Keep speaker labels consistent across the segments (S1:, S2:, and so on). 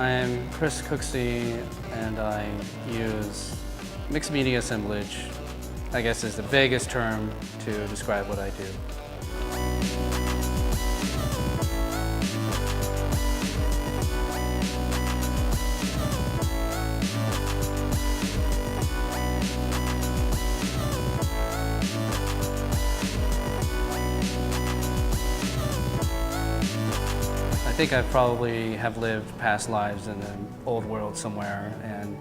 S1: I'm Kris Kuksi, and I use mixed media assemblage, I guess is the vaguest term to describe what I do. I think I probably have lived past lives in an old world somewhere, and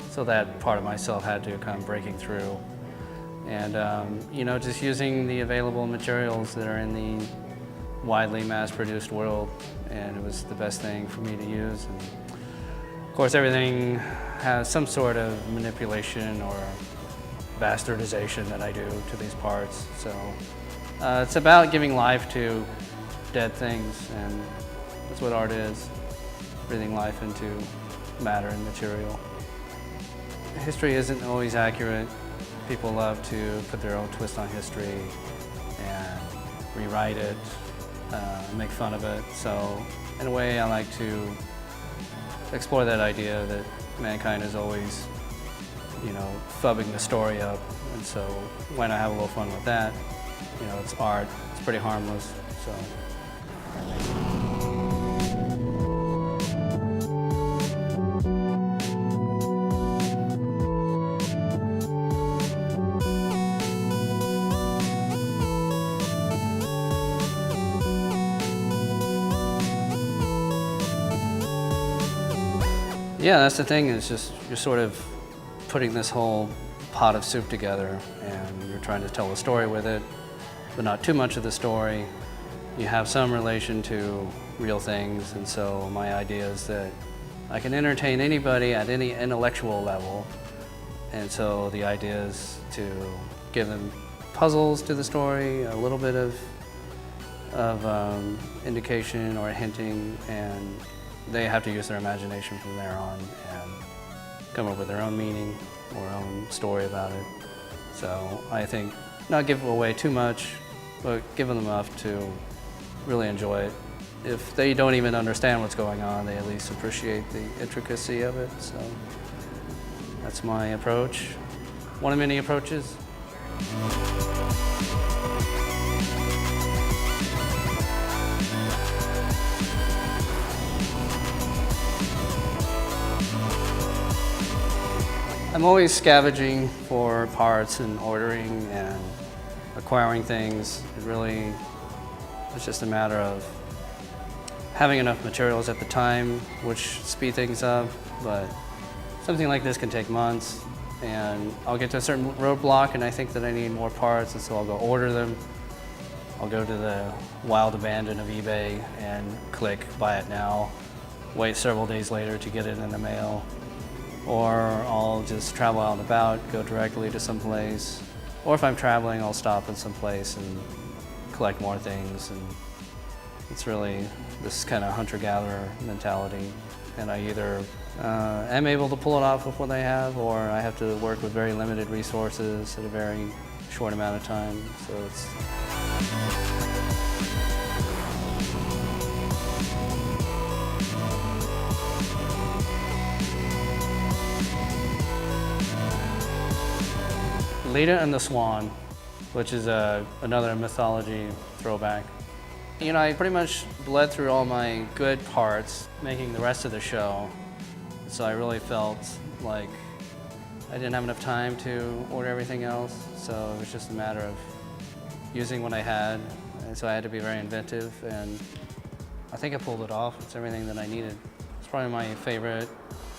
S1: so that part of myself had to come breaking through. And just using the available materials that are in the widely mass-produced world, and it was the best thing for me to use. And of course, everything has some sort of manipulation or bastardization that I do to these parts. So it's about giving life to dead things, and that's what art is, breathing life into matter and material. History isn't always accurate. People love to put their own twist on history and rewrite it, make fun of it. So in a way, I like to explore that idea that mankind is always, fubbing the story up. And so when I have a little fun with that, it's art, it's pretty harmless. So. Yeah, that's the thing, is just you're sort of putting this whole pot of soup together, and you're trying to tell a story with it, but not too much of the story. You have some relation to real things, and so my idea is that I can entertain anybody at any intellectual level, and so the idea is to give them puzzles to the story, a little bit of indication or hinting, and they have to use their imagination from there on and come up with their own meaning or own story about it. So I think not give away too much, but give them enough to really enjoy it. If they don't even understand what's going on, they at least appreciate the intricacy of it. So that's my approach. One of many approaches. I'm always scavenging for parts and ordering and acquiring things. It's just a matter of having enough materials at the time, which speed things up, but something like this can take months, and I'll get to a certain roadblock and I think that I need more parts, and so I'll go order them. I'll go to the wild abandon of eBay and click buy it now, wait several days later to get it in the mail. Or I'll just travel out and about, go directly to some place. Or if I'm traveling, I'll stop in some place and collect more things. And it's really this kind of hunter-gatherer mentality. And I either am able to pull it off with what I have, or I have to work with very limited resources at a very short amount of time. So it's Leda and the Swan, which is another mythology throwback. I pretty much bled through all my good parts, making the rest of the show. So I really felt like I didn't have enough time to order everything else. So it was just a matter of using what I had. And so I had to be very inventive, and I think I pulled it off. It's everything that I needed. It's probably my favorite,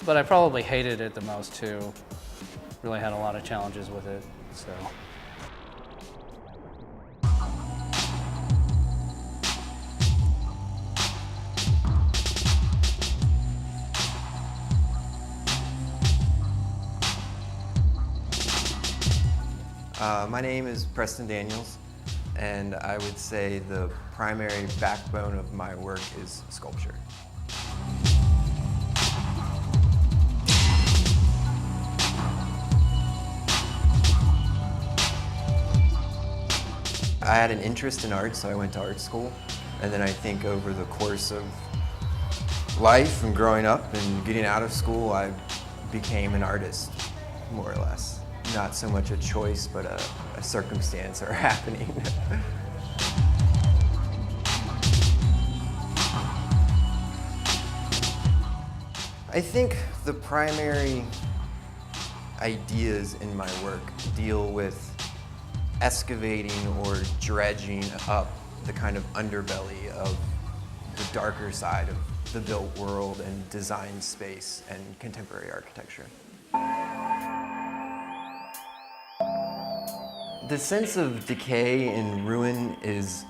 S1: but I probably hated it the most too. Really had a lot of challenges with it. So.
S2: My name is Preston Daniels, and I would say the primary backbone of my work is sculpture. I had an interest in art, so I went to art school. And then I think over the course of life and growing up and getting out of school, I became an artist, more or less. Not so much a choice, but a circumstance or happening. I think the primary ideas in my work deal with excavating or dredging up the kind of underbelly of the darker side of the built world and design space and contemporary architecture. The sense of decay and ruin is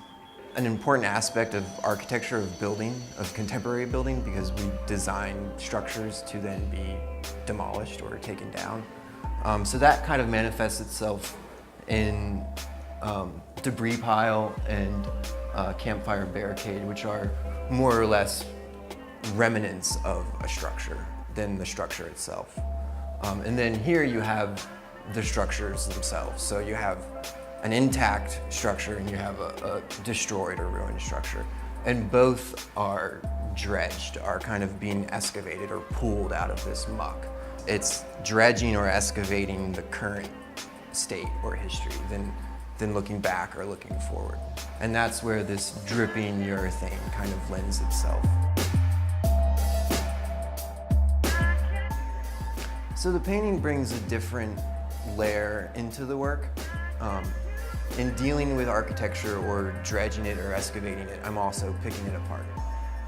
S2: an important aspect of architecture, of building, of contemporary building, because we design structures to then be demolished or taken down. So that kind of manifests itself in debris pile and campfire barricade, which are more or less remnants of a structure than the structure itself. And then here you have the structures themselves. So you have an intact structure and you have a destroyed or ruined structure. And both are dredged, are kind of being excavated or pulled out of this muck. It's dredging or excavating the current state or history than looking back or looking forward. And that's where this dripping urethane kind of lends itself. So the painting brings a different layer into the work. In dealing with architecture or dredging it or excavating it, I'm also picking it apart.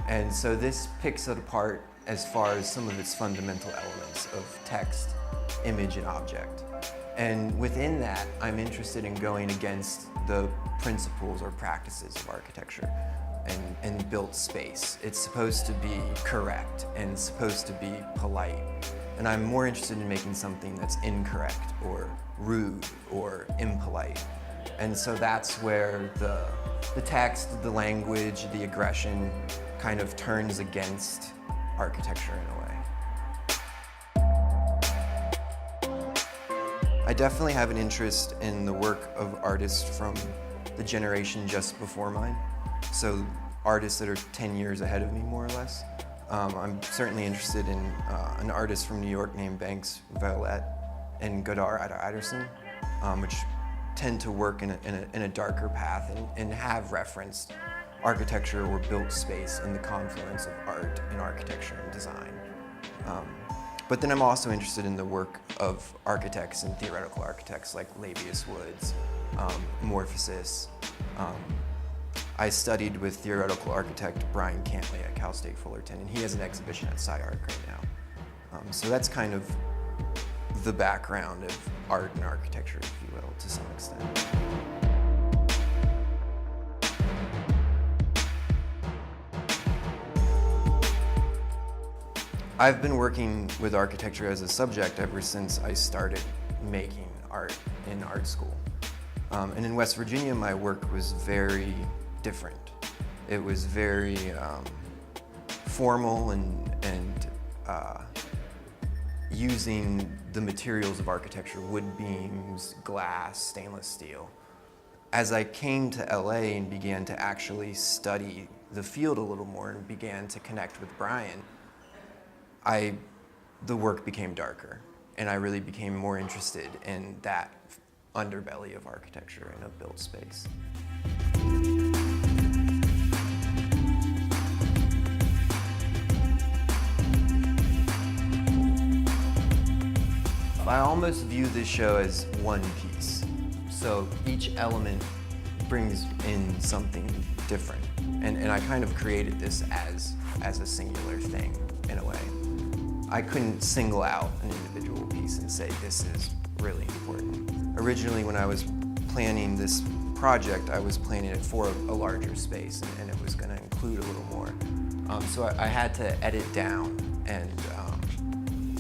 S2: And so this picks it apart as far as some of its fundamental elements of text, image, and object. And within that, I'm interested in going against the principles or practices of architecture and built space. It's supposed to be correct and supposed to be polite. And I'm more interested in making something that's incorrect or rude or impolite. And so that's where the text, the language, the aggression kind of turns against architecture in a way. I definitely have an interest in the work of artists from the generation just before mine. So artists that are 10 years ahead of me, more or less. I'm certainly interested in an artist from New York named Banks Violet and Godard Iderson, which tend to work in a darker path and have referenced architecture or built space in the confluence of art and architecture and design. But then I'm also interested in the work of architects and theoretical architects like Labius Woods, Morphosis. I studied with theoretical architect Brian Cantley at Cal State Fullerton, and he has an exhibition at SciArc right now. So that's kind of the background of art and architecture, if you will, to some extent. I've been working with architecture as a subject ever since I started making art in art school. And in West Virginia, my work was very different. It was very formal and using the materials of architecture, wood beams, glass, stainless steel. As I came to LA and began to actually study the field a little more and began to connect with Brian, the work became darker, and I really became more interested in that underbelly of architecture and of built space. I almost view this show as one piece. So each element brings in something different. And I kind of created this as a singular thing, in a way. I couldn't single out an individual piece and say this is really important. Originally, when I was planning this project, I was planning it for a larger space, and it was going to include a little more. So I had to edit down and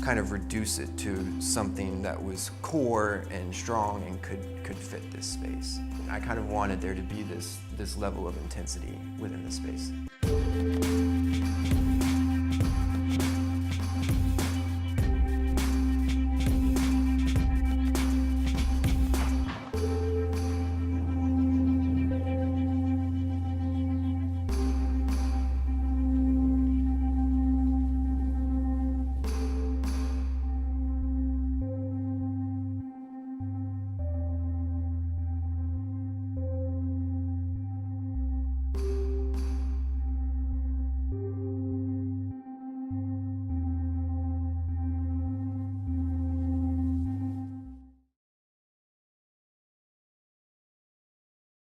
S2: kind of reduce it to something that was core and strong and could fit this space. I kind of wanted there to be this level of intensity within the space.